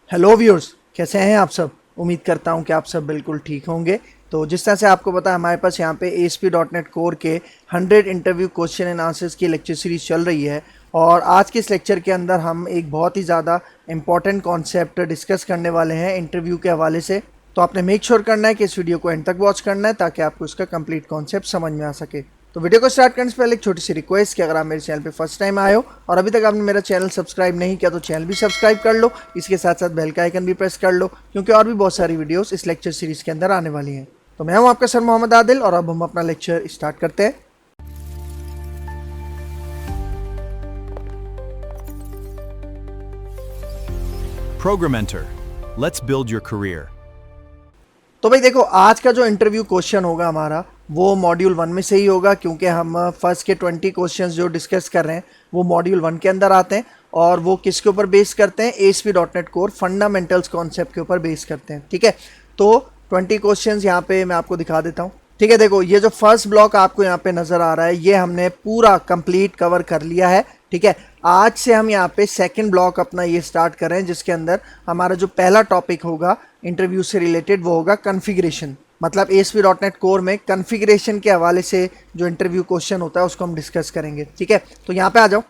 Hello viewers, कैसे हैं आप सब। उम्मीद करता हूं कि आप सब बिल्कुल ठीक होंगे। तो जिस तरह से आपको पता है, हमारे पास यहाँ पे ASP.NET कोर के 100 इंटरव्यू क्वेश्चन एंड आंसर्स की लेक्चर सीरीज चल रही है। और आज के इस लेक्चर के अंदर हम एक बहुत ही ज़्यादा इंपॉर्टेंट कॉन्सेप्ट डिस्कस करने वाले हैं इंटरव्यू के हवाले से। तो आपने मेक श्योर करना है कि इस वीडियो को एंड तक वॉच करना है ताकि आपको इसका कंप्लीट कॉन्सेप्ट समझ में आ सके। तो वीडियो को स्टार्ट करने से पहले एक छोटी सी रिक्वेस्ट कि अगर आप मेरे चैनल पे फर्स्ट टाइम आए हो और अभी तक आपने मेरा चैनल सब्सक्राइब नहीं किया तो चैनल भी सब्सक्राइब कर लो। इसके साथ साथ बेल का आइकन भी प्रेस कर लो, क्योंकि और भी बहुत सारी वीडियोस इस लेक्चर सीरीज के अंदर आने वाली हैं। तो मैं हूं आपका सर मोहम्मद आदिल और अब हम अपना लेक्चर स्टार्ट करते हैं। Programmenter. Let's build your career. तो भाई देखो, आज का जो इंटरव्यू क्वेश्चन होगा हमारा वो मॉड्यूल 1 में से ही होगा, क्योंकि हम फर्स्ट के 20 क्वेश्चंस जो डिस्कस कर रहे हैं वो मॉड्यूल 1 के अंदर आते हैं। और वो किसके ऊपर बेस करते हैं? ASP.NET कोर फंडामेंटल्स कॉन्सेप्ट के ऊपर बेस करते हैं। ठीक है, तो 20 क्वेश्चंस यहाँ पे मैं आपको दिखा देता हूँ। ठीक है, देखो ये जो फर्स्ट ब्लॉक आपको यहाँ पे नजर आ रहा है ये हमने पूरा कंप्लीट कवर कर लिया है। ठीक है, आज से हम यहाँ पे सेकंड ब्लॉक अपना ये स्टार्ट कर रहे हैं, जिसके अंदर हमारा जो पहला टॉपिक होगा इंटरव्यू से रिलेटेड वो होगा कॉन्फ़िगरेशन। मतलब ASP.NET कोर में कॉन्फ़िगरेशन के हवाले से जो इंटरव्यू क्वेश्चन होता है उसको हम डिस्कस करेंगे। ठीक है, तो यहाँ पे आ जाओ।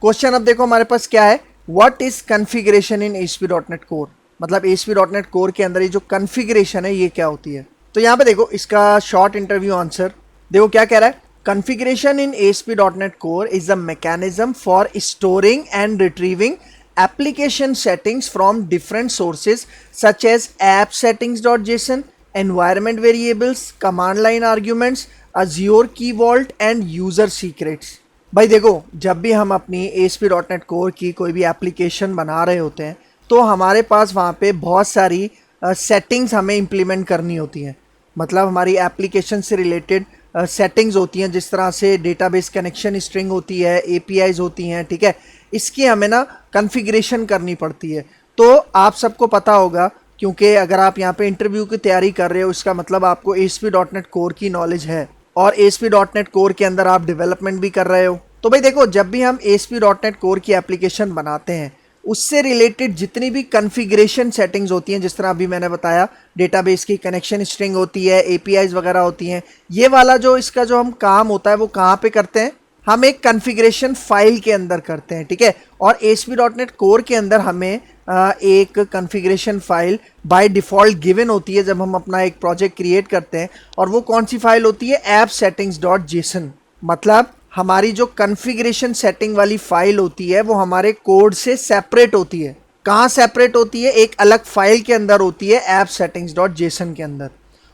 क्वेश्चन अब देखो हमारे पास क्या है, what is configuration in ASP.NET core. मतलब ASP.NET कोर के अंदर ये जो कॉन्फ़िगरेशन है ये क्या होती है। तो यहाँ पे देखो इसका शॉर्ट इंटरव्यू आंसर देखो क्या कह रहा है। Configuration in ASP.NET Core is a mechanism for storing and retrieving application settings from different sources such as app settings.json, environment variables, command line arguments, Azure Key Vault and user secrets। भाई देखो, जब भी हम अपनी ASP.NET Core की कोई भी application बना रहे होते हैं तो हमारे पास वहाँ पे बहुत सारी सेटिंग्स हमें इम्प्लीमेंट करनी होती हैं। मतलब हमारी एप्लीकेशन से रिलेटेड सेटिंग्स होती हैं, जिस तरह से डेटाबेस कनेक्शन स्ट्रिंग होती है, APIs होती हैं। ठीक है, इसकी हमें ना कॉन्फ़िगरेशन करनी पड़ती है। तो आप सबको पता होगा, क्योंकि अगर आप यहाँ पे इंटरव्यू की तैयारी कर रहे हो इसका मतलब आपको ASP.NET कोर की नॉलेज है और ASP.NET कोर के अंदर आप डेवलपमेंट भी कर रहे हो। तो भाई देखो, जब भी हम ASP.NET कोर की एप्लीकेशन बनाते हैं उससे रिलेटेड जितनी भी कॉन्फ़िगरेशन सेटिंग्स होती हैं, जिस तरह अभी मैंने बताया डेटाबेस की कनेक्शन स्ट्रिंग होती है, APIs वगैरह होती हैं, ये वाला जो इसका जो हम काम होता है वो कहाँ पे करते हैं? हम एक कॉन्फ़िगरेशन फाइल के अंदर करते हैं। ठीक है, और ASP.NET कोर के अंदर हमें एक configuration file by default given होती है जब हम अपना एक प्रोजेक्ट क्रिएट करते हैं। और वो कौन सी फाइल होती है? app-settings.json। मतलब हमारी जो कॉन्फ़िगरेशन सेटिंग वाली फाइल होती है वो हमारे कोड से सेपरेट होती है। कहाँ सेपरेट होती है? एक अलग फाइल के अंदर होती है, app-settings.json के अंदर।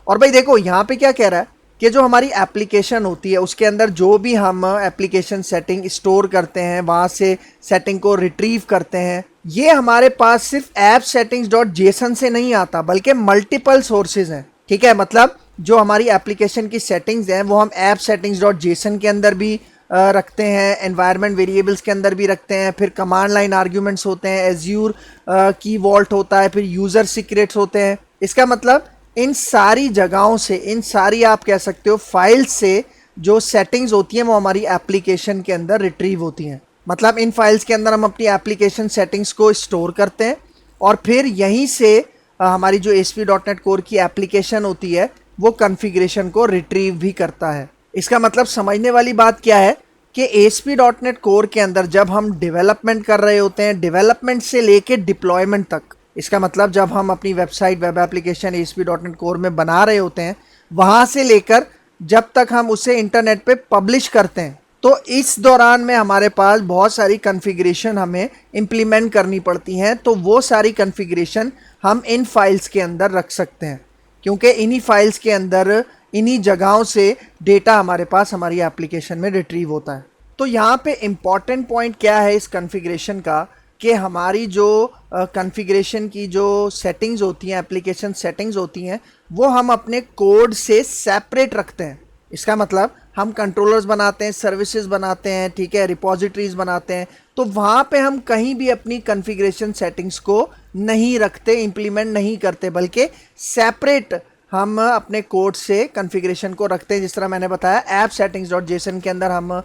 और भाई देखो यहाँ पे क्या कह रहा है कि जो हमारी एप्लीकेशन होती है उसके अंदर जो भी हम एप्लीकेशन सेटिंग स्टोर करते हैं, वहाँ से सेटिंग को रिट्रीव करते हैं, ये हमारे पास सिर्फ app-settings.json से नहीं आता बल्कि मल्टीपल सोर्सेज हैं। ठीक है, मतलब जो हमारी एप्लीकेशन की सेटिंग्स हैं वो हम app-settings.json के अंदर भी रखते हैं, एनवायरनमेंट वेरिएबल्स के अंदर भी रखते हैं, फिर कमांड लाइन आर्ग्यूमेंट्स होते हैं, एज्यूर की वॉल्ट होता है, फिर यूज़र सीक्रेट्स होते हैं। इसका मतलब इन सारी जगहों से, इन सारी आप कह सकते हो फाइल्स से जो सेटिंग्स होती हैं वो हमारी एप्लीकेशन के अंदर रिट्रीव होती हैं। मतलब इन फाइल्स के अंदर हम अपनी एप्लीकेशन सेटिंग्स को स्टोर करते हैं और फिर यहीं से हमारी जो ASP.NET कोर की एप्लीकेशन होती है वो कॉन्फ़िगरेशन को रिट्रीव भी करता है। इसका मतलब समझने वाली बात क्या है कि ASP.NET कोर के अंदर जब हम डेवलपमेंट कर रहे होते हैं, डेवलपमेंट से लेके डिप्लॉयमेंट तक, इसका मतलब जब हम अपनी website, web application ASP.NET core में बना रहे होते हैं, वहाँ से लेकर जब तक हम उसे इंटरनेट पे पब्लिश करते हैं, तो इस दौरान में हमारे पास बहुत सारी कॉन्फ़िगरेशन हमें इम्प्लीमेंट करनी पड़ती हैं। तो वो सारी कॉन्फ़िगरेशन हम इन फाइल्स के अंदर रख सकते हैं, क्योंकि इन्हीं फाइल्स के अंदर, इन्हीं जगहों से डेटा हमारे पास हमारी एप्लीकेशन में रिट्रीव होता है। तो यहाँ पे इम्पॉर्टेंट पॉइंट क्या है इस कॉन्फ़िगरेशन का, कि हमारी जो कॉन्फ़िगरेशन की जो सेटिंग्स होती हैं, एप्लीकेशन सेटिंग्स होती हैं, वो हम अपने कोड से सेपरेट रखते हैं। इसका मतलब हम कंट्रोलर्स बनाते हैं, सर्विसेज बनाते हैं, ठीक है, रिपोजिटरीज बनाते हैं, तो वहाँ पे हम कहीं भी अपनी कॉन्फ़िगरेशन सेटिंग्स को नहीं रखते, इम्प्लीमेंट नहीं करते, बल्कि सेपरेट हम अपने कोड से कॉन्फ़िगरेशन को रखते हैं। जिस तरह मैंने बताया app-settings.json के अंदर हम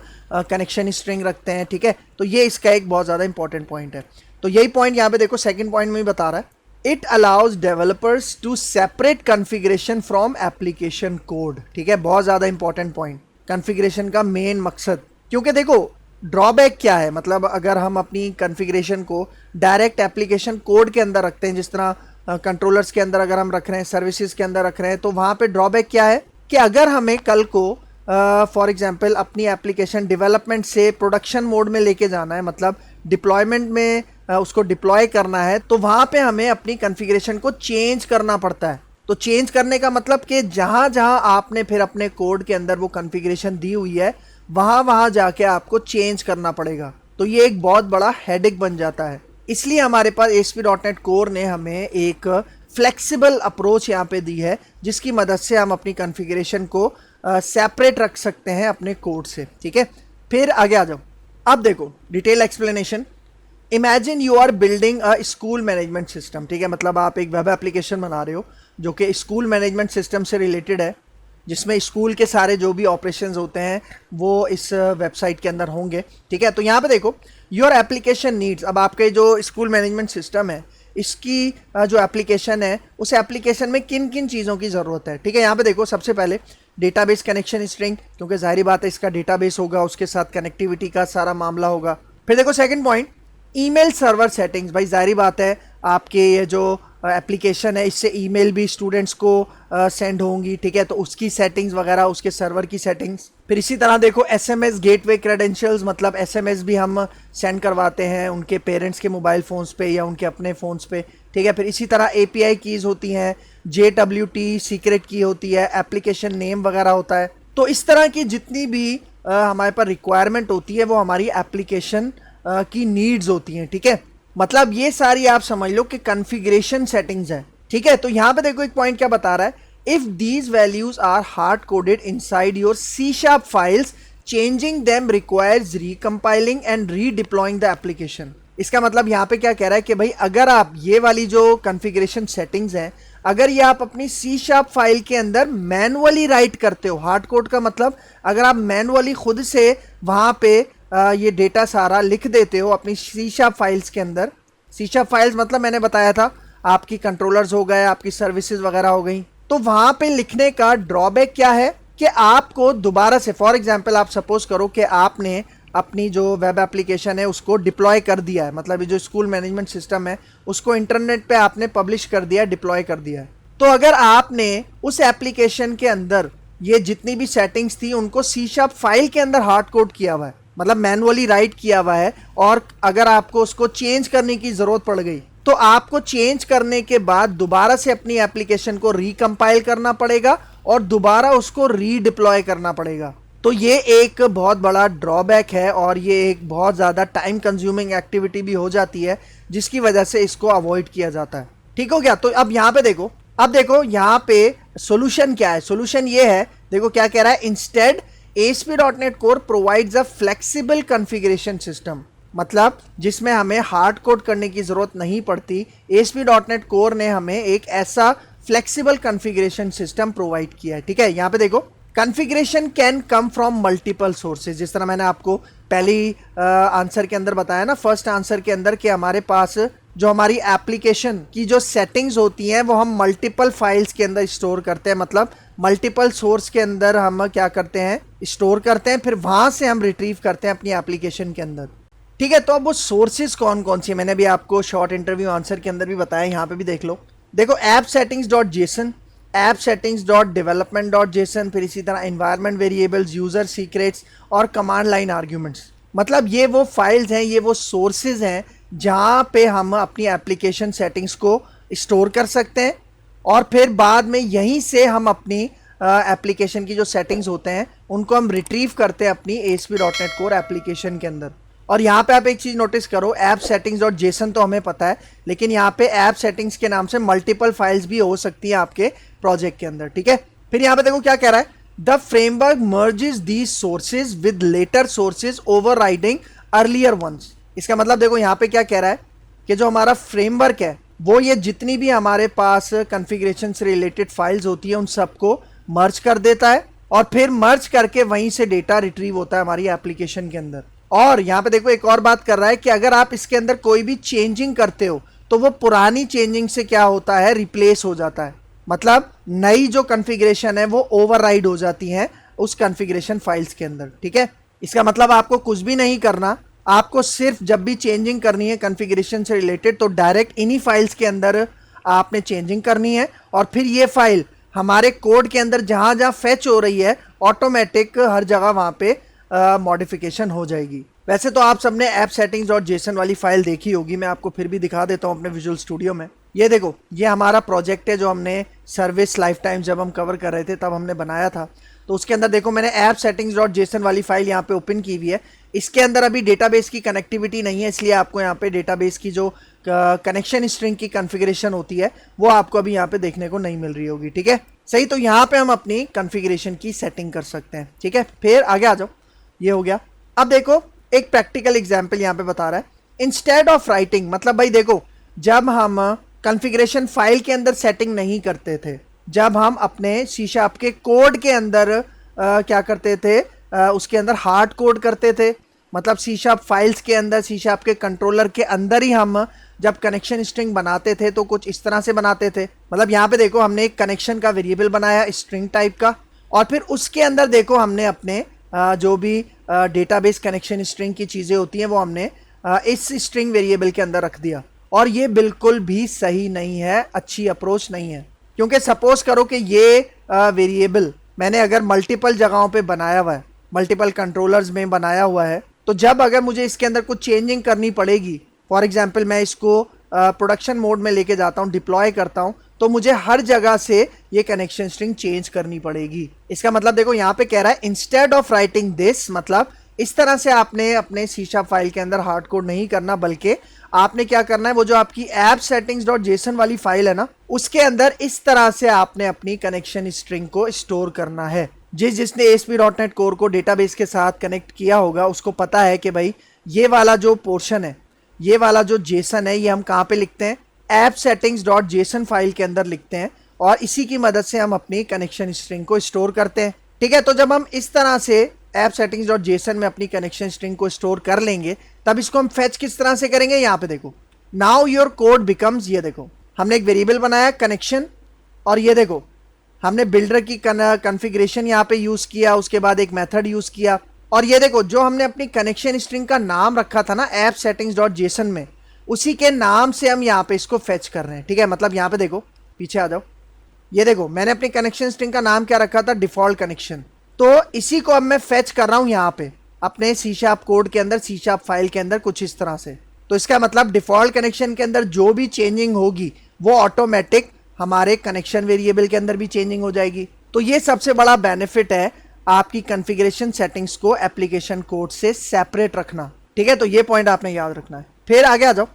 कनेक्शन स्ट्रिंग रखते हैं। ठीक है, तो ये इसका एक बहुत ज़्यादा इंपॉर्टेंट पॉइंट है। तो यही पॉइंट यहाँ पे देखो सेकंड पॉइंट में भी बता रहा है it allows developers to separate configuration from application code. ठीक है, बहुत ज़्यादा इंपॉर्टेंट पॉइंट, कॉन्फ़िगरेशन का मेन मकसद। क्योंकि देखो ड्रॉबैक क्या है, मतलब अगर हम अपनी कॉन्फ़िगरेशन को डायरेक्ट एप्लीकेशन कोड के अंदर रखते हैं, जिस तरह कंट्रोलर्स के अंदर अगर हम रख रहे हैं, सर्विसेज के अंदर रख रहे हैं, तो वहाँ पे ड्रॉबैक क्या है कि अगर हमें कल को फॉर एग्जांपल अपनी एप्लीकेशन डेवलपमेंट से प्रोडक्शन मोड में लेके जाना है, मतलब डिप्लॉयमेंट में उसको डिप्लॉय करना है, तो वहाँ पे हमें अपनी कॉन्फ़िगरेशन को चेंज करना पड़ता है। तो चेंज करने का मतलब कि जहाँ जहाँ आपने फिर अपने कोड के अंदर वो कॉन्फ़िगरेशन दी हुई है, वहाँ वहाँ जाके आपको चेंज करना पड़ेगा। तो ये एक बहुत बड़ा हेडेक बन जाता है। इसलिए हमारे पास ASP.NET कोर ने हमें एक फ्लेक्सिबल अप्रोच यहाँ पे दी है, जिसकी मदद से हम अपनी कॉन्फ़िगरेशन को सेपरेट रख सकते हैं अपने कोड से। ठीक है, फिर आगे आ जाओ। अब देखो detail explanation. Imagine you are building a school management system. ठीक है, मतलब आप एक वेब एप्लीकेशन बना रहे हो जो कि स्कूल मैनेजमेंट सिस्टम से रिलेटेड है, जिसमें स्कूल के सारे जो भी ऑपरेशंस होते हैं वो इस वेबसाइट के अंदर होंगे। ठीक है, तो यहाँ पे देखो योर एप्लीकेशन नीड्स। अब आपके जो स्कूल मैनेजमेंट सिस्टम है, इसकी जो एप्लीकेशन है, उस एप्लीकेशन में किन किन चीज़ों की ज़रूरत है। ठीक है, यहाँ पे देखो सबसे पहले डेटाबेस कनेक्शन स्ट्रिंग, क्योंकि जाहिर बात है इसका डेटाबेस होगा, उसके साथ कनेक्टिविटी का सारा मामला होगा। फिर देखो second point, email server settings. भाई जाहिर बात है आपके ये जो एप्लीकेशन है, इससे ईमेल भी स्टूडेंट्स को सेंड होंगी। ठीक है, तो उसकी सेटिंग्स वगैरह, उसके सर्वर की सेटिंग्स। फिर इसी तरह देखो SMS गेटवे क्रेडेंशियल्स, मतलब SMS भी हम सेंड करवाते हैं उनके पेरेंट्स के मोबाइल फ़ोन्स पे या उनके अपने फ़ोन्स पे। ठीक है, फिर इसी तरह API कीज़ होती हैं, JWT सीक्रेट की होती है, एप्लीकेशन नेम वगैरह होता है। तो इस तरह की जितनी भी हमारे पास रिक्वायरमेंट होती है वो हमारी एप्लीकेशन की नीड्स होती हैं। ठीक है, मतलब ये सारी आप समझ लो कि कॉन्फ़िगरेशन सेटिंग्स है। ठीक है, तो यहाँ पे देखो एक पॉइंट क्या बता रहा है, if these values are hard coded inside your C# files, changing them requires recompiling and redeploying the application. इसका मतलब यहाँ पे क्या कह रहा है कि भाई अगर आप ये वाली जो कॉन्फ़िगरेशन सेटिंग्स हैं, अगर ये आप अपनी C# फाइल के अंदर मैनुअली राइट करते हो, हार्ड कोड का मतलब अगर आप मैनुअली खुद से वहाँ पे ये डेटा सारा लिख देते हो अपनी C# फाइल्स के अंदर। C# फाइल्स मतलब मैंने बताया था आपकी कंट्रोलर्स हो गए, आपकी सर्विसेज वगैरह हो गई। तो वहाँ पे लिखने का ड्रॉबैक क्या है कि आपको दोबारा से, फॉर एग्जांपल आप सपोज करो कि आपने अपनी जो वेब एप्लीकेशन है उसको डिप्लॉय कर दिया है, मतलब ये जो स्कूल मैनेजमेंट सिस्टम है उसको इंटरनेट पे आपने पब्लिश कर दिया, डिप्लॉय कर दिया है। तो अगर आपने उस एप्लीकेशन के अंदर ये जितनी भी सेटिंग्स थी उनको C# फाइल के अंदर हार्ड कोड किया हुआ है, मतलब मैनुअली राइट किया हुआ है, और अगर आपको उसको चेंज करने की ज़रूरत पड़ गई तो आपको चेंज करने के बाद दोबारा से अपनी एप्लीकेशन को रिकम्पाइल करना पड़ेगा और दोबारा उसको रीडिप्लॉय करना पड़ेगा। तो ये एक बहुत बड़ा ड्रॉबैक है और ये एक बहुत ज़्यादा टाइम कंज्यूमिंग एक्टिविटी भी हो जाती है, जिसकी वजह से इसको अवॉइड किया जाता है। ठीक हो गया, तो अब यहाँ पे देखो, अब देखो यहाँ पे सोल्यूशन क्या है। सोल्यूशन ये है, देखो क्या कह रहा है, instead ASP.NET Core provides a flexible configuration system, मतलब जिसमें हमें हार्ड कोड करने की जरूरत नहीं पड़ती। ASP.NET Core ने हमें एक ऐसा फ्लेक्सिबल कॉन्फ़िगरेशन सिस्टम प्रोवाइड किया है। ठीक है, यहाँ पे देखो configuration can come from multiple sources, जिस तरह मैंने आपको पहली आंसर के अंदर बताया ना, फर्स्ट आंसर के अंदर, कि हमारे पास जो हमारी एप्लीकेशन की जो सेटिंग्स होती हैं वो हम मल्टीपल फाइल्स के अंदर स्टोर करते हैं, मतलब मल्टीपल सोर्स के अंदर हम क्या करते हैं, स्टोर करते हैं, फिर वहाँ से हम रिट्रीव करते हैं अपनी एप्लीकेशन के अंदर। ठीक है, तो अब वो सोर्सेज कौन कौन सी है मैंने भी आपको शॉर्ट इंटरव्यू आंसर के अंदर भी बताया, यहाँ पे भी देख लो। देखो app-settings.json, app-settings.development.json, फिर इसी तरह environment variables, यूजर सीक्रेट्स और कमांड लाइन आर्ग्यूमेंट्स। मतलब ये वो फाइल्स हैं, ये वो सोर्सेज हैं जहाँ पे हम अपनी एप्लीकेशन सेटिंग्स को स्टोर कर सकते हैं और फिर बाद में यहीं से हम अपनी एप्लीकेशन की जो सेटिंग्स होते हैं उनको हम रिट्रीव करते हैं अपनी ASP.NET Core एप्लीकेशन के अंदर। और यहाँ पे आप एक चीज़ नोटिस करो, app-settings.json तो हमें पता है, लेकिन यहाँ पे ऐप सेटिंग्स के नाम से मल्टीपल फाइल्स भी हो सकती है आपके प्रोजेक्ट के अंदर। ठीक है, फिर यहाँ पे देखो क्या कह रहा है, the framework merges these sources with later sources overriding earlier ones. इसका मतलब देखो यहाँ पे क्या कह रहा है कि जो हमारा फ्रेमवर्क है वो ये जितनी भी हमारे पास कॉन्फ़िगरेशन से रिलेटेड फाइल्स होती है उन सबको मर्ज कर देता है और फिर मर्ज करके वहीं से डेटा रिट्रीव होता है हमारी एप्लीकेशन के अंदर। और यहाँ पे देखो एक और बात कर रहा है कि अगर आप इसके अंदर कोई भी चेंजिंग करते हो तो वो पुरानी चेंजिंग से क्या होता है, रिप्लेस हो जाता है। मतलब नई जो कॉन्फ़िगरेशन है वो ओवरराइड हो जाती है उस कॉन्फ़िगरेशन फाइल्स के अंदर, ठीक है। इसका मतलब आपको कुछ भी नहीं करना, आपको सिर्फ जब भी चेंजिंग करनी है कॉन्फ़िगरेशन से रिलेटेड तो डायरेक्ट इन्हीं फाइल्स के अंदर आपने चेंजिंग करनी है, और फिर ये फाइल हमारे कोड के अंदर जहां जहां फेच हो रही है ऑटोमेटिक हर जगह वहां पे मॉडिफिकेशन हो जाएगी। वैसे तो आप सबने ऐप सेटिंग्स डॉट जेसन वाली फाइल देखी होगी, मैं आपको फिर भी दिखा देता हूं अपने विजुअल स्टूडियो में। ये देखो, ये हमारा प्रोजेक्ट है जो हमने सर्विस लाइफ टाइम जब हम कवर कर रहे थे तब हमने बनाया था। तो उसके अंदर देखो मैंने ऐप सेटिंग्स डॉट जेसन वाली फाइल यहाँ पे ओपन की हुई है। इसके अंदर अभी डेटाबेस की कनेक्टिविटी नहीं है, इसलिए आपको यहाँ पे डेटाबेस की जो कनेक्शन स्ट्रिंग की कॉन्फ़िगरेशन होती है वो आपको अभी यहाँ पे देखने को नहीं मिल रही होगी, ठीक है। सही, तो यहाँ पे हम अपनी कॉन्फ़िगरेशन की सेटिंग कर सकते हैं, ठीक है। फिर आगे आ जाओ, ये हो गया। अब देखो एक प्रैक्टिकल एग्जाम्पल यहाँ पे बता रहा है, इंस्टेड ऑफ राइटिंग, मतलब भाई देखो जब हम कॉन्फ़िगरेशन फाइल के अंदर सेटिंग नहीं करते थे, जब हम अपने सी शार्प के कोड के अंदर क्या करते थे, उसके अंदर हार्ड कोड करते थे, मतलब सी शार्प फाइल्स के अंदर सी शार्प के कंट्रोलर के अंदर ही हम जब कनेक्शन स्ट्रिंग बनाते थे तो कुछ इस तरह से बनाते थे। मतलब यहाँ पे देखो हमने एक कनेक्शन का वेरिएबल बनाया स्ट्रिंग टाइप का, और फिर उसके अंदर देखो हमने अपने जो भी डेटाबेस कनेक्शन स्ट्रिंग की चीज़ें होती हैं वो हमने इस स्ट्रिंग वेरिएबल के अंदर रख दिया। और ये बिल्कुल भी सही नहीं है, अच्छी अप्रोच नहीं है, क्योंकि सपोज करो कि ये वेरिएबल मैंने अगर मल्टीपल जगहों पे बनाया हुआ है, मल्टीपल कंट्रोलर्स में बनाया हुआ है, तो जब अगर मुझे इसके अंदर कुछ चेंजिंग करनी पड़ेगी, फॉर एग्जांपल मैं इसको प्रोडक्शन मोड में लेके जाता हूँ, डिप्लॉय करता हूँ, तो मुझे हर जगह से ये कनेक्शन स्ट्रिंग चेंज करनी पड़ेगी। इसका मतलब देखो यहाँ पे कह रहा है इंस्टेड ऑफ राइटिंग दिस, मतलब इस तरह से आपने अपने सी शार्प फाइल के अंदर हार्ड कोड नहीं करना, बल्कि आपने क्या करना है, वो जो आपकी ऐप सेटिंग्स डॉट जेसन वाली फाइल है ना, उसके अंदर इस तरह से आपने अपनी कनेक्शन स्ट्रिंग को स्टोर करना है। जिसने ASP.NET कोर को डेटाबेस के साथ कनेक्ट किया होगा उसको पता है कि भाई ये वाला जो पोर्शन है, ये वाला जो जेसन है, ये हम कहाँ पे लिखते हैं, app settings dot JSON file के अंदर लिखते हैं, और इसी की मदद से हम अपनी कनेक्शन स्ट्रिंग को स्टोर करते हैं, ठीक है। तो जब हम इस तरह से ऐप सेटिंग्स डॉट जेसन में अपनी कनेक्शन स्ट्रिंग को स्टोर कर लेंगे, तब इसको हम फेच किस तरह से करेंगे, यहाँ पे देखो, नाउ योर कोड बिकम्स, ये देखो हमने एक वेरिएबल बनाया कनेक्शन, और ये देखो हमने बिल्डर की कॉन्फ़िगरेशन यहाँ पे यूज़ किया, उसके बाद एक मेथड यूज़ किया, और ये देखो जो हमने अपनी कनेक्शन स्ट्रिंग का नाम रखा था ना ऐप सेटिंग्स डॉट जेसन में, उसी के नाम से हम यहाँ पे इसको फेच कर रहे हैं, ठीक है। मतलब यहाँ पे देखो, पीछे आ जाओ, ये देखो मैंने अपनी कनेक्शन स्ट्रिंग का नाम क्या रखा था, डिफॉल्ट कनेक्शन, तो इसी को अब मैं फेच कर रहा हूँ यहाँ पे अपने सी शार्प कोड के अंदर, सी शार्प फाइल के अंदर कुछ इस तरह से। तो इसका मतलब डिफॉल्ट कनेक्शन के अंदर जो भी चेंजिंग होगी वो ऑटोमेटिक हमारे कनेक्शन वेरिएबल के अंदर भी चेंजिंग हो जाएगी। तो ये सबसे बड़ा बेनिफिट है आपकी कॉन्फ़िगरेशन सेटिंग्स को एप्लीकेशन कोड से सेपरेट रखना, ठीक है। तो ये पॉइंट आपने याद रखना है। फिर आगे आ जाओ,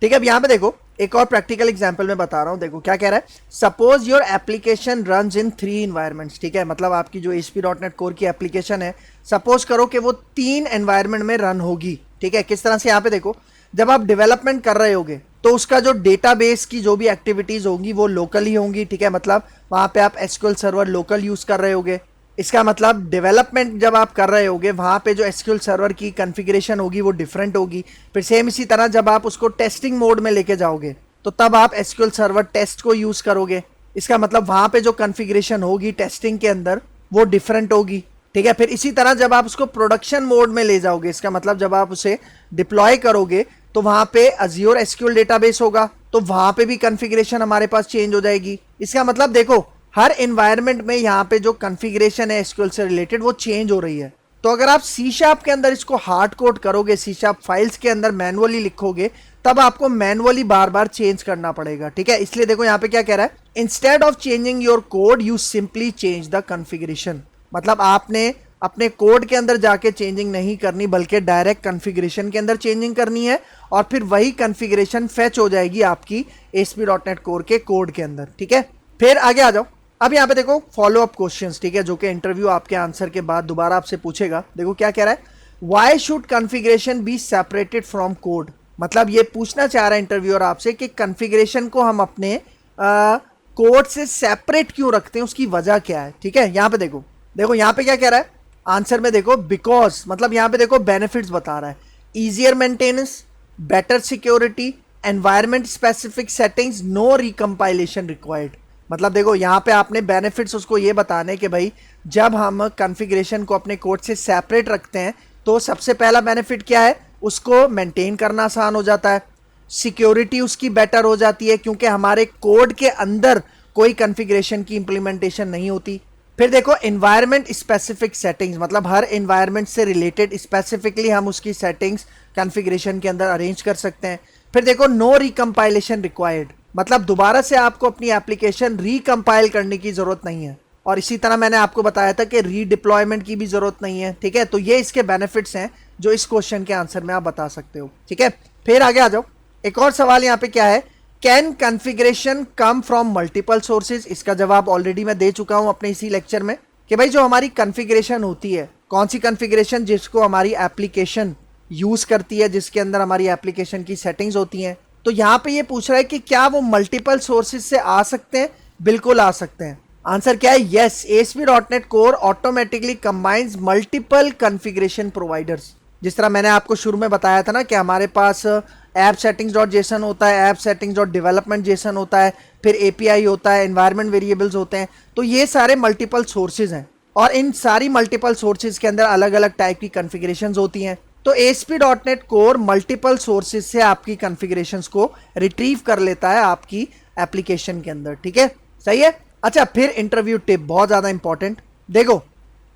ठीक है। अब यहाँ पे देखो एक और प्रैक्टिकल एग्जांपल में बता रहा हूँ, देखो क्या कह रहा है, suppose your application runs in 3 environments, ठीक है। मतलब आपकी जो ASP.NET कोर की एप्लीकेशन है, सपोज करो कि वो 3 एनवायरनमेंट में रन होगी, ठीक है। किस तरह से, यहाँ पे देखो जब आप डेवलपमेंट कर रहे होगे तो उसका जो डेटाबेस की जो भी एक्टिविटीज होंगी वो लोकल ही होंगी, ठीक है। मतलब वहाँ पे आप SQL सर्वर लोकल यूज कर रहे होगे। इसका मतलब डेवलपमेंट जब आप कर रहे होगे वहाँ पे जो SQL सर्वर की कॉन्फ़िगरेशन होगी वो डिफरेंट होगी। फिर सेम इसी तरह जब आप उसको टेस्टिंग मोड में लेके जाओगे तो तब आप SQL सर्वर टेस्ट को यूज़ करोगे। इसका मतलब वहाँ पे जो कॉन्फ़िगरेशन होगी टेस्टिंग के अंदर वो डिफरेंट होगी, ठीक है। फिर इसी तरह जब आप उसको प्रोडक्शन मोड में ले जाओगे, इसका मतलब जब आप उसे डिप्लॉय करोगे तो वहाँ पे Azure SQL डेटाबेस होगा, तो वहाँ पे भी कॉन्फ़िगरेशन हमारे पास चेंज हो जाएगी। इसका मतलब देखो हर एनवायरनमेंट में यहाँ पे जो कॉन्फ़िगरेशन है SQL से रिलेटेड वो चेंज हो रही है। तो अगर आप सी शार्प के अंदर इसको हार्ड कोड करोगे, सी शार्प फाइल्स के अंदर मैनुअली लिखोगे, तब आपको मैनुअली बार बार चेंज करना पड़ेगा, ठीक है। इसलिए देखो यहाँ पे क्या कह रहा है, instead of changing your code you simply change the configuration. मतलब आपने अपने कोड के अंदर जाके चेंजिंग नहीं करनी, बल्कि डायरेक्ट कॉन्फ़िगरेशन के अंदर चेंजिंग करनी है, और फिर वही कॉन्फ़िगरेशन फेच हो जाएगी आपकी ASP.NET कोर के कोड के अंदर, ठीक है। फिर आगे आ जाओ, अब यहाँ पे देखो फॉलो अप क्वेश्चंस, ठीक है, जो कि इंटरव्यू आपके आंसर के बाद दोबारा आपसे पूछेगा। देखो क्या कह रहा है, why should configuration be separated from code. मतलब ये पूछना चाह रहा है इंटरव्यूअर आपसे कि कॉन्फ़िगरेशन को हम अपने कोड से सेपरेट क्यों रखते हैं, उसकी वजह क्या है, ठीक है। यहाँ पे देखो यहाँ पे क्या कह रहा है आंसर में, देखो बिकॉज, मतलब यहाँ पे देखो बेनिफिट्स बता रहा है, easier maintenance, better security, environment specific settings, no recompilation required. मतलब देखो यहाँ पे आपने बेनिफिट्स उसको ये बताने कि भाई जब हम कॉन्फ़िगरेशन को अपने कोड से सेपरेट रखते हैं तो सबसे पहला बेनिफिट क्या है, उसको मेंटेन करना आसान हो जाता है, सिक्योरिटी उसकी बेटर हो जाती है क्योंकि हमारे कोड के अंदर कोई कॉन्फ़िगरेशन की इंप्लीमेंटेशन नहीं होती। फिर देखो एनवायरनमेंट स्पेसिफिक सेटिंग्स, मतलब हर एनवायरनमेंट से रिलेटेड स्पेसिफिकली हम उसकी सेटिंग्स कॉन्फ़िगरेशन के अंदर अरेंज कर सकते हैं। फिर देखो नो रिकम्पाइलेशन रिक्वायर्ड, मतलब दोबारा से आपको अपनी एप्लीकेशन रिकम्पाइल करने की जरूरत नहीं है। और इसी तरह मैंने आपको बताया था कि रीडिप्लॉयमेंट की भी जरूरत नहीं है। ठीक है, तो ये इसके बेनिफिट्स हैं जो इस क्वेश्चन के आंसर में आप बता सकते हो। ठीक है, फिर आगे आ जाओ। एक और सवाल यहाँ पे क्या है, can configuration come from multiple sources. इसका जवाब ऑलरेडी मैं दे चुका हूं अपने इसी लेक्चर में कि भाई जो हमारी कॉन्फ़िगरेशन होती है, कौन सी कॉन्फ़िगरेशन, जिसको हमारी एप्लीकेशन यूज करती है, जिसके अंदर हमारी एप्लीकेशन की सेटिंग्स होती हैं। तो यहाँ पे ये पूछ रहा है कि क्या वो मल्टीपल सोर्सेज से आ सकते हैं। बिल्कुल आ सकते हैं। आंसर क्या है, yes. ASP.NET core automatically combines multiple configuration providers. जिस तरह मैंने आपको शुरू में बताया था ना कि हमारे पास ऐप सेटिंग्स डॉट जेसन होता है, app settings dot development Jason होता है, फिर API होता है, एनवायरनमेंट वेरिएबल्स होते हैं। तो ये सारे मल्टीपल सोर्सेज हैं और इन सारी मल्टीपल सोर्सेज के अंदर अलग अलग टाइप की कॉन्फ़िगरेशंस होती हैं। तो ASP.NET कोर मल्टीपल सोर्सेज से आपकी कॉन्फ़िगरेशंस को रिट्रीव कर लेता है आपकी एप्लीकेशन के अंदर। ठीक है, सही है। अच्छा, फिर इंटरव्यू टिप बहुत ज्यादा इंपॉर्टेंट। देखो,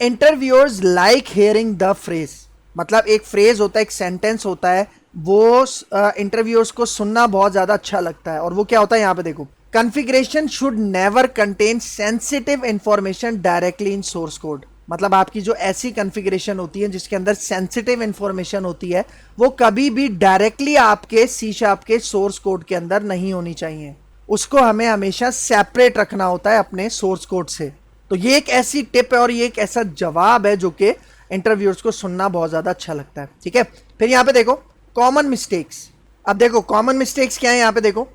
interviewers like hearing the phrase, मतलब एक फ्रेज होता है, एक सेंटेंस होता है, वो इंटरव्यूअर्स को सुनना बहुत ज्यादा अच्छा लगता है। और वो क्या होता है, यहाँ पे देखो, configuration should never contain sensitive information directly in source code. मतलब आपकी जो ऐसी कॉन्फ़िगरेशन होती है जिसके अंदर सेंसिटिव इंफॉर्मेशन होती है, वो कभी भी डायरेक्टली आपके C# के सोर्स कोड के अंदर नहीं होनी चाहिए। उसको हमें हमेशा सेपरेट रखना होता है अपने सोर्स कोड से। तो ये एक ऐसी टिप है और ये एक ऐसा जवाब है जो कि इंटरव्यूअर्स को सुनना बहुत ज़्यादा अच्छा लगता है। ठीक है, फिर यहाँ पे देखो कॉमन मिस्टेक्स। अब देखो कॉमन मिस्टेक्स क्या है, यहाँ पे देखो,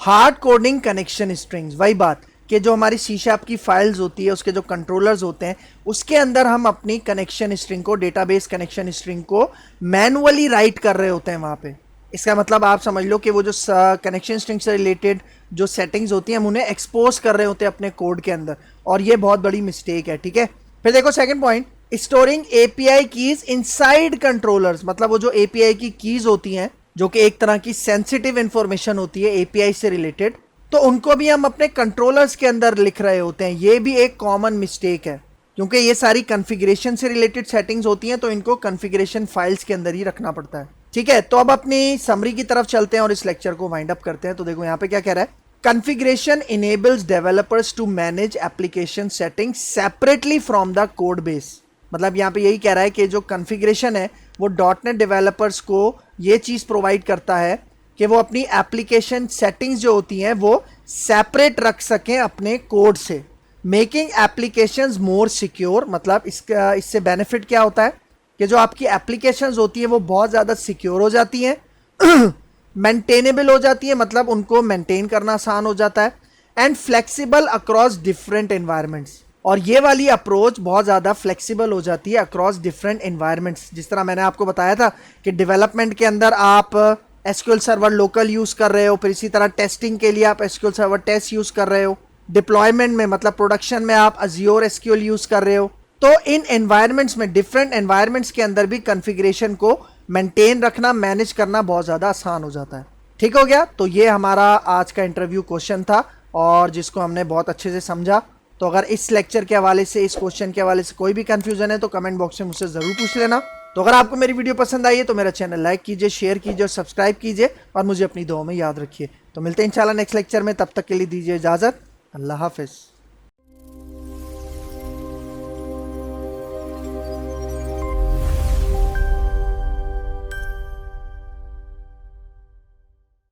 हार्ड कोडिंग कनेक्शन स्ट्रिंग्स। वही बात कि जो हमारी C# की फाइल्स होती है, उसके जो कंट्रोलर्स होते हैं, उसके अंदर हम अपनी कनेक्शन स्ट्रिंग को, डेटाबेस कनेक्शन स्ट्रिंग को मैनुअली राइट कर रहे होते हैं वहाँ पे। इसका मतलब आप समझ लो कि वो जो कनेक्शन स्ट्रिंग से रिलेटेड जो सेटिंग्स होती हैं हम उन्हें एक्सपोज कर रहे होते हैं अपने कोड के अंदर, और ये बहुत बड़ी मिस्टेक है। ठीक है, फिर देखो second point, storing API keys inside controllers. मतलब वो जो API की कीज होती हैं जो कि एक तरह की सेंसिटिव इंफॉर्मेशन होती है API से रिलेटेड, तो उनको भी हम अपने कंट्रोलर्स के अंदर लिख रहे होते हैं। ये भी एक कॉमन मिस्टेक है क्योंकि ये सारी कॉन्फ़िगरेशन से रिलेटेड सेटिंग्स होती हैं, तो इनको कॉन्फ़िगरेशन फाइल्स के अंदर ही रखना पड़ता है। ठीक है, तो अब अपनी समरी की तरफ चलते हैं और इस लेक्चर को वाइंड अप करते हैं। तो देखो यहाँ पे क्या कह रहा है, configuration enables developers to manage application settings separately from the code base. मतलब यहाँ पे यही कह रहा है कि जो कॉन्फ़िगरेशन है वो .NET डेवलपर्स को ये चीज़ प्रोवाइड करता है कि वो अपनी एप्लीकेशन सेटिंग्स जो होती हैं वो सेपरेट रख सकें अपने कोड से, मेकिंग एप्लीकेशंस मोर सिक्योर। मतलब इससे बेनिफिट क्या होता है कि जो आपकी एप्लीकेशंस होती हैं वो बहुत ज़्यादा सिक्योर हो जाती हैं, मेंटेनेबल हो जाती है, मतलब उनको मेंटेन करना आसान हो जाता है, and flexible across different environments. और ये वाली अप्रोच बहुत ज़्यादा फ्लेक्सिबल हो जाती है अक्रॉस डिफरेंट एनवायरनमेंट्स। जिस तरह मैंने आपको बताया था कि डेवलपमेंट के अंदर आप SQL सर्वर लोकल यूज़ कर रहे हो, फिर इसी तरह टेस्टिंग के लिए आप SQL सर्वर टेस्ट यूज़ कर रहे हो, डिप्लॉयमेंट में मतलब प्रोडक्शन में आप Azure SQL यूज़ कर रहे हो। तो इन एनवायरनमेंट्स में, डिफरेंट एनवायरनमेंट्स के अंदर भी कॉन्फ़िगरेशन को मेंटेन रखना, मैनेज करना बहुत ज़्यादा आसान हो जाता है। ठीक हो गया, तो ये हमारा आज का इंटरव्यू क्वेश्चन था और जिसको हमने बहुत अच्छे से समझा। तो अगर इस लेक्चर के हवाले से, इस क्वेश्चन के हवाले से कोई भी कंफ्यूजन है तो कमेंट बॉक्स में मुझसे ज़रूर पूछ लेना। तो अगर आपको मेरी वीडियो पसंद आई है तो मेरा चैनल लाइक कीजिए, शेयर कीजिए और सब्सक्राइब कीजिए और मुझे अपनी दुआओं में याद रखिए। तो मिलते हैं इंशाल्लाह नेक्स्ट लेक्चर में, तब तक के लिए दीजिए इजाज़त। अल्लाह हाफिज़।